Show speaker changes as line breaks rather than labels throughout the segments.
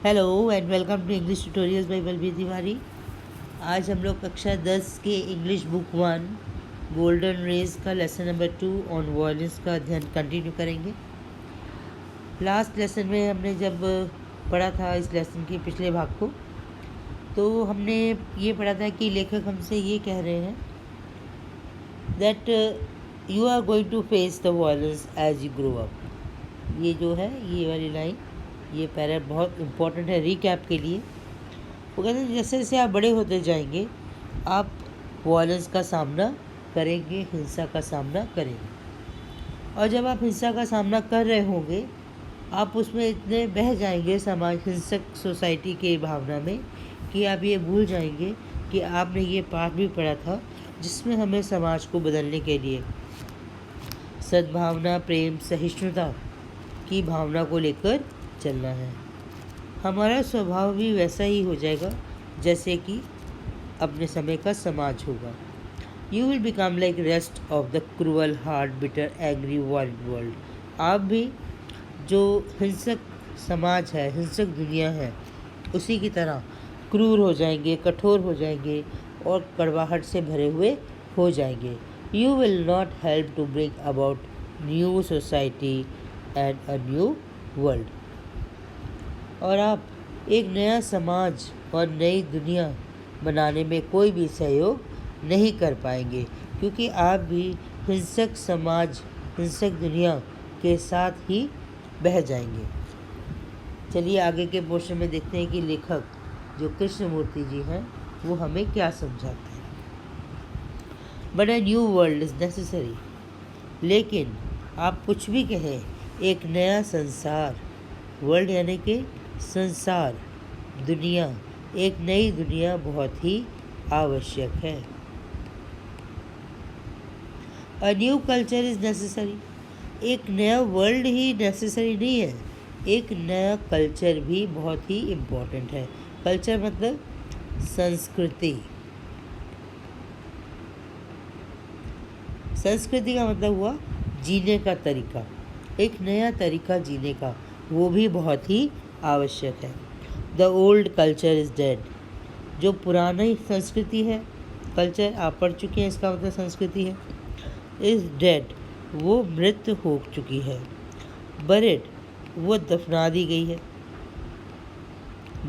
Hello and welcome to English tutorials by Balbir Tiwari. आज हम लोग कक्षा 10 के इंग्लिश बुक 1 गोल्डन रेज का लेसन नंबर 2 ऑन वॉयलेंस का अध्ययन कंटिन्यू करेंगे। लास्ट लेसन में हमने जब पढ़ा था इस लेसन के पिछले भाग को, तो हमने ये पढ़ा था कि लेखक हमसे ये कह रहे हैं that you are going to face the violence as you grow up. ये जो है ये वाली लाइन, ये पैरा बहुत इम्पोर्टेंट है रीकैप के लिए। वो कहते हैं जैसे जैसे आप बड़े होते जाएंगे आप वॉयलेंस का सामना करेंगे, हिंसा का सामना करेंगे, और जब आप हिंसा का सामना कर रहे होंगे आप उसमें इतने बह जाएंगे समाज हिंसक सोसाइटी के भावना में कि आप ये भूल जाएंगे कि आपने ये पाठ भी पढ़ा था जिसमें हमें समाज को बदलने के लिए सद्भावना, प्रेम, सहिष्णुता की भावना को लेकर चलना है। हमारा स्वभाव भी वैसा ही हो जाएगा जैसे कि अपने समय का समाज होगा। You will become like rest of the cruel, hard, bitter, angry world. आप भी जो हिंसक समाज है, हिंसक दुनिया है, उसी की तरह क्रूर हो जाएंगे, कठोर हो जाएंगे और कड़वाहट से भरे हुए हो जाएंगे। You will not help to bring about new society and a new world. और आप एक नया समाज और नई दुनिया बनाने में कोई भी सहयोग नहीं कर पाएंगे, क्योंकि आप भी हिंसक समाज, हिंसक दुनिया के साथ ही बह जाएंगे। चलिए आगे के पोर्शन में देखते हैं कि लेखक जो कृष्णमूर्ति जी हैं वो हमें क्या समझाते हैं। But a new world is necessary. लेकिन आप कुछ भी कहें, एक नया संसार, वर्ल्ड यानी कि संसार, दुनिया, एक नई दुनिया बहुत ही आवश्यक है। अ न्यू कल्चर इज़ नेसेसरी। एक नया वर्ल्ड ही नेसेसरी नहीं है, एक नया कल्चर भी बहुत ही इम्पोर्टेंट है। कल्चर मतलब संस्कृति। संस्कृति का मतलब हुआ जीने का तरीका, एक नया तरीका जीने का, वो भी बहुत ही आवश्यक है। The old culture is dead. जो पुरानी संस्कृति है, कल्चर आप पढ़ चुके हैं, इसका मतलब संस्कृति है, इज़ डेड, वो मृत हो चुकी है। बरिड, वो दफना दी गई है,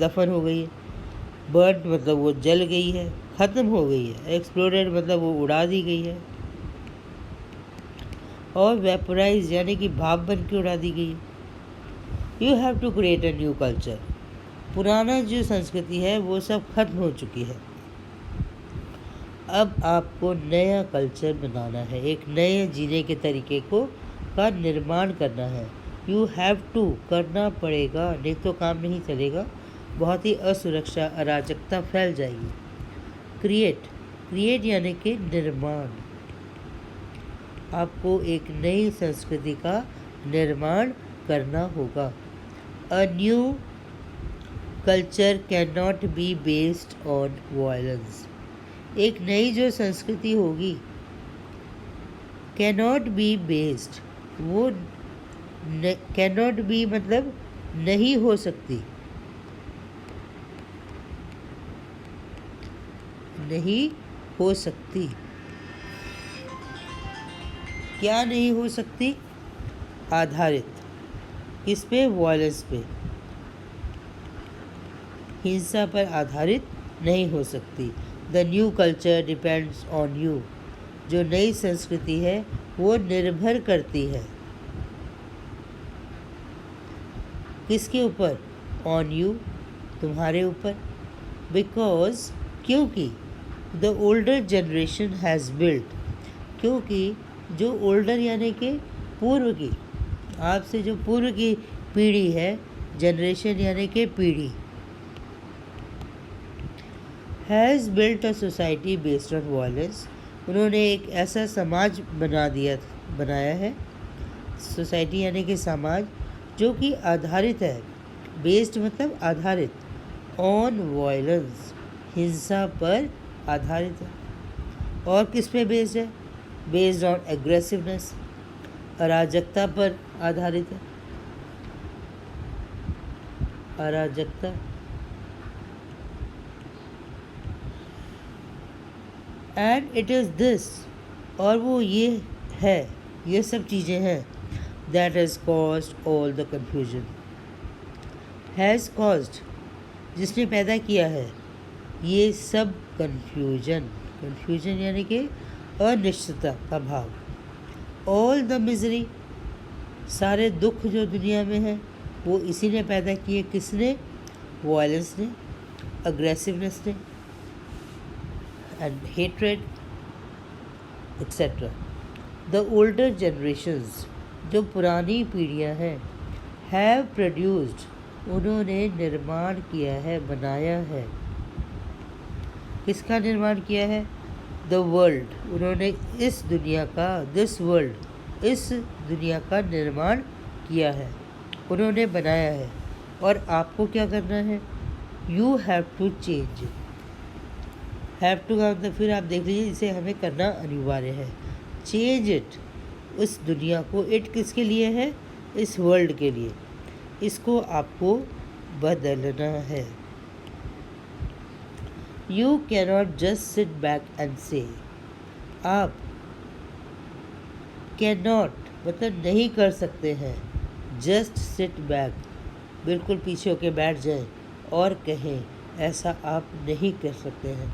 दफन हो गई है। बर्न मतलब वो जल गई है, ख़त्म हो गई है। एक्सप्लोडेड मतलब वो उड़ा दी गई है। और वेपोराइज यानी कि भाप बन के उड़ा दी गई है। You have to create a new culture. पुराना जो संस्कृति है वो सब खत्म हो चुकी है, अब आपको नया कल्चर बनाना है, एक नए जीने के तरीके को का निर्माण करना है। यू हैव टू, करना पड़ेगा, नहीं तो काम नहीं चलेगा, बहुत ही असुरक्षा, अराजकता फैल जाएगी। क्रिएट, क्रिएट यानी कि निर्माण, आपको एक नई संस्कृति का निर्माण करना होगा। अ new culture can not be based on violence. एक नई जो संस्कृति होगी, कैन नॉट बी बेस्ड, वो कैन नॉट बी मतलब नहीं हो सकती, नहीं हो सकती। क्या नहीं हो सकती? आधारित किस पे? वायलेंस पे, हिंसा पर आधारित नहीं हो सकती। The new culture depends on you. जो नई संस्कृति है वो निर्भर करती है किसके ऊपर? ऑन यू, तुम्हारे ऊपर। बिकॉज, क्योंकि the older generation has built, क्योंकि जो ओल्डर यानी कि पूर्व की, आपसे जो पूर्व की पीढ़ी है, जनरेशन यानी कि पीढ़ी, has built a society based on violence, उन्होंने एक ऐसा समाज बनाया है, सोसाइटी यानी कि समाज, जो कि आधारित है, बेस्ड मतलब आधारित, ऑन वायलेंस, हिंसा पर आधारित है। और किस पे बेस्ड है? बेस्ड ऑन एग्रेसिवनेस, अराजकता पर आधारित है। अराजकता, एंड इट इज़ दिस, और वो ये है, ये सब चीज़ें हैं, that has caused all the confusion. Has caused, जिसने पैदा किया है ये सब कन्फ्यूजन, कन्फ्यूजन यानी कि अनिश्चितता का भाव। ऑल द मिजरी, सारे दुख जो दुनिया में है वो इसी ने पैदा किए। किसने? वायलेंस ने, अग्रेसिवनेस ने, and hatred etcetera. The older generations, जो पुरानी पीढ़ियां हैं, हैव प्रोड्यूस्ड, उन्होंने निर्माण किया है, बनाया है। किसका निर्माण किया है? द वर्ल्ड, उन्होंने इस दुनिया का, दिस वर्ल्ड, इस दुनिया का निर्माण किया है, उन्होंने बनाया है। और आपको क्या करना है? You have to change it. Have to का मतलब फिर आप देख लीजिए, इसे हमें करना अनिवार्य है। चेंज इट, उस दुनिया को, इट किसके लिए है? इस वर्ल्ड के लिए। इसको आपको बदलना है। You cannot just sit back and से, आप कैनॉट मतलब नहीं कर सकते हैं, जस्ट सिट बैक, बिल्कुल पीछे होके बैठ जाएं और कहें, ऐसा आप नहीं कर सकते हैं।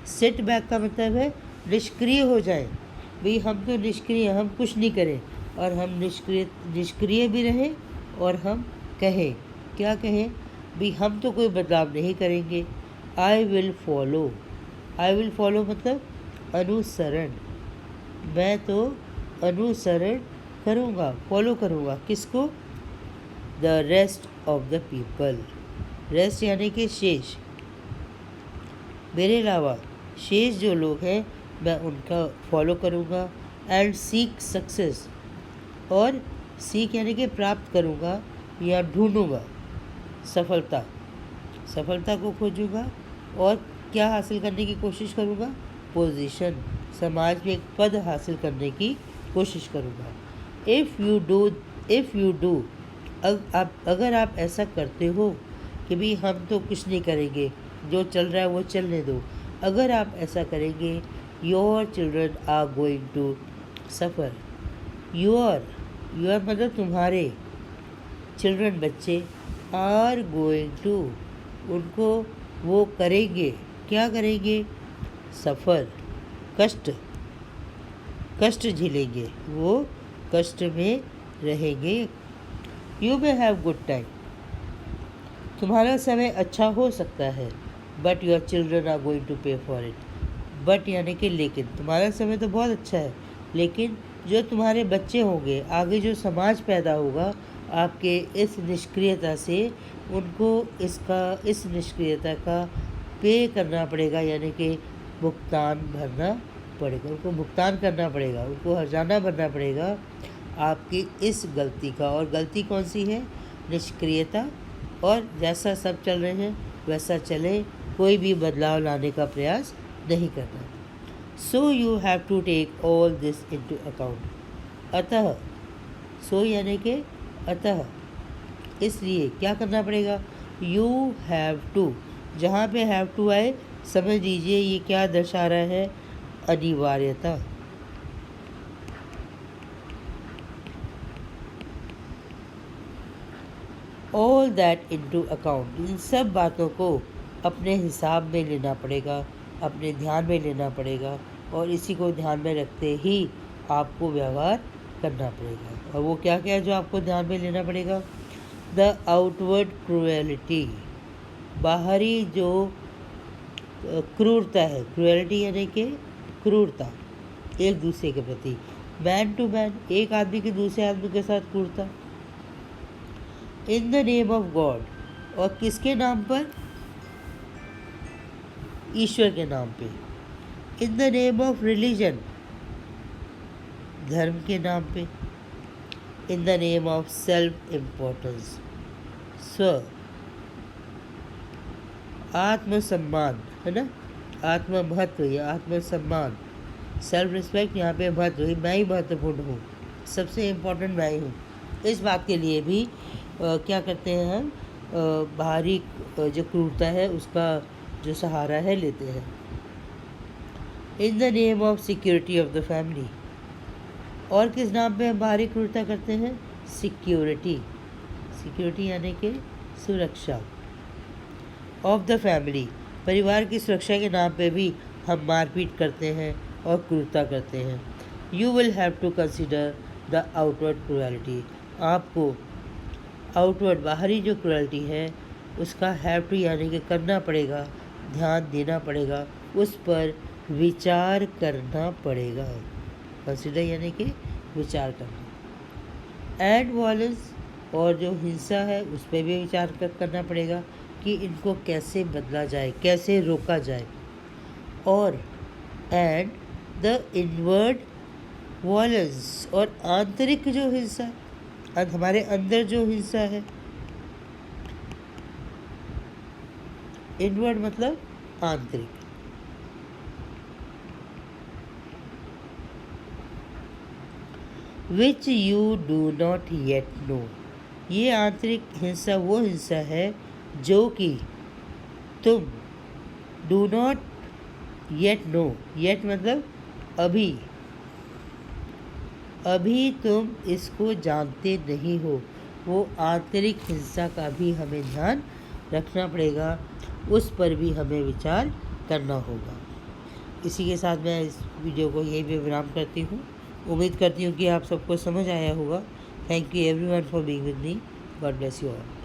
सिट बैक का मतलब है निष्क्रिय हो जाएं। भाई हम तो निष्क्रिय, हम कुछ नहीं करें, और हम निष्क्रिय भी रहें, और हम कहें, क्या कहें? भी हम तो कोई बदलाव नहीं करेंगे। I will follow, I will follow मतलब अनुसरण, मैं तो अनुसरण करूँगा, फॉलो करूँगा। किसको? The rest of the people, rest यानी कि शेष, मेरे अलावा शेष जो लोग हैं मैं उनका फॉलो करूँगा। एंड सीक सक्सेस, और सीख यानी कि प्राप्त करूँगा या ढूंढूंगा सफलता, सफलता को खोजूंगा, और क्या हासिल करने की कोशिश करूँगा? पोजीशन, समाज में एक पद हासिल करने की कोशिश करूँगा। इफ़ यू डू, अगर आप ऐसा करते हो कि भाई हम तो कुछ नहीं करेंगे, जो चल रहा है वो चलने दो, अगर आप ऐसा करेंगे, your children are going to suffer. Your मतलब तुम्हारे, चिल्ड्रन बच्चे, आर गोइंग टू, उनको वो करेंगे, क्या करेंगे? सफ़र, कष्ट, कष्ट झेलेंगे, वो कष्ट में रहेंगे। You may have good time, तुम्हारा समय अच्छा हो सकता है, but your children are going to pay for it. But यानी कि लेकिन, तुम्हारा समय तो बहुत अच्छा है, लेकिन जो तुम्हारे बच्चे होंगे, आगे जो समाज पैदा होगा आपके इस निष्क्रियता से, उनको इस निष्क्रियता का पे करना पड़ेगा, यानी कि भुगतान भरना पड़ेगा, उनको भुगतान करना पड़ेगा, उनको हर्जाना भरना पड़ेगा आपकी इस गलती का। और गलती कौन सी है? निष्क्रियता। और जैसा सब चल रहे हैं वैसा चले, कोई भी बदलाव लाने का प्रयास नहीं करना। So you have to take all this into account. अतः, सो यानी कि अतः, इसलिए क्या करना पड़ेगा? यू हैव टू, जहाँ पे हैव टू आए समझ लीजिए ये क्या दर्शा रहा है? अनिवार्यता। ऑल दैट इनटू अकाउंट, इन सब बातों को अपने हिसाब में लेना पड़ेगा, अपने ध्यान में लेना पड़ेगा, और इसी को ध्यान में रखते ही आपको व्यवहार करना पड़ेगा। और वो क्या क्या है जो आपको ध्यान में लेना पड़ेगा? द आउटवर्ड क्रूएलिटी, बाहरी जो क्रूरता है, क्रूएलिटी यानी कि क्रूरता एक दूसरे के प्रति, मैन टू मैन, एक आदमी के दूसरे आदमी के साथ क्रूरता। In the name of God, और किसके नाम पर? ईश्वर के नाम पे। In the name of religion, धर्म के नाम पे। In the name of self importance, स्व आत्मसम्मान, है ना, आत्म महत्व या आत्मसम्मान, सेल्फ रिस्पेक्ट, यहाँ पे महत्व, मैं ही महत्वपूर्ण हूँ, सबसे इम्पोर्टेंट मैं ही हूँ। इस बात के लिए भी क्या करते हैं हम? बाहरी जो क्रूरता है उसका जो सहारा है लेते हैं। In the name of security of the family, और किस नाम पे हम बाहरी क्रूरता करते हैं? सिक्योरिटी, सिक्योरिटी यानी कि सुरक्षा। ऑफ द फैमिली, परिवार की सुरक्षा के नाम पे भी हम मारपीट करते हैं और क्रूरता करते हैं। You will have to consider the outward cruelty, आपको आउटवर्ड बाहरी जो क्रूएलिटी है उसका हैव टू यानी कि करना पड़ेगा, ध्यान देना पड़ेगा, उस पर विचार करना पड़ेगा। कंसिडर यानी कि विचार करना। एंड वायलेंस, और जो हिंसा है उस पर भी विचार करना पड़ेगा कि इनको कैसे बदला जाए, कैसे रोका जाए। और एंड द इनवर्ड वायलेंस, और आंतरिक जो हिंसा, हमारे अंदर जो हिंसा है, इनवर्ड मतलब आंतरिक, which you do not yet know, ये आंतरिक हिंसा वो हिंसा है जो कि तुम do not yet know, yet मतलब अभी, अभी तुम इसको जानते नहीं हो, वो आंतरिक हिंसा का भी हमें ध्यान रखना पड़ेगा, उस पर भी हमें विचार करना होगा। इसी के साथ मैं इस वीडियो को यहीं पे विराम करती हूँ। उम्मीद करती हूँ कि आप सबको समझ आया होगा। Thank you everyone for being with me. God bless you all.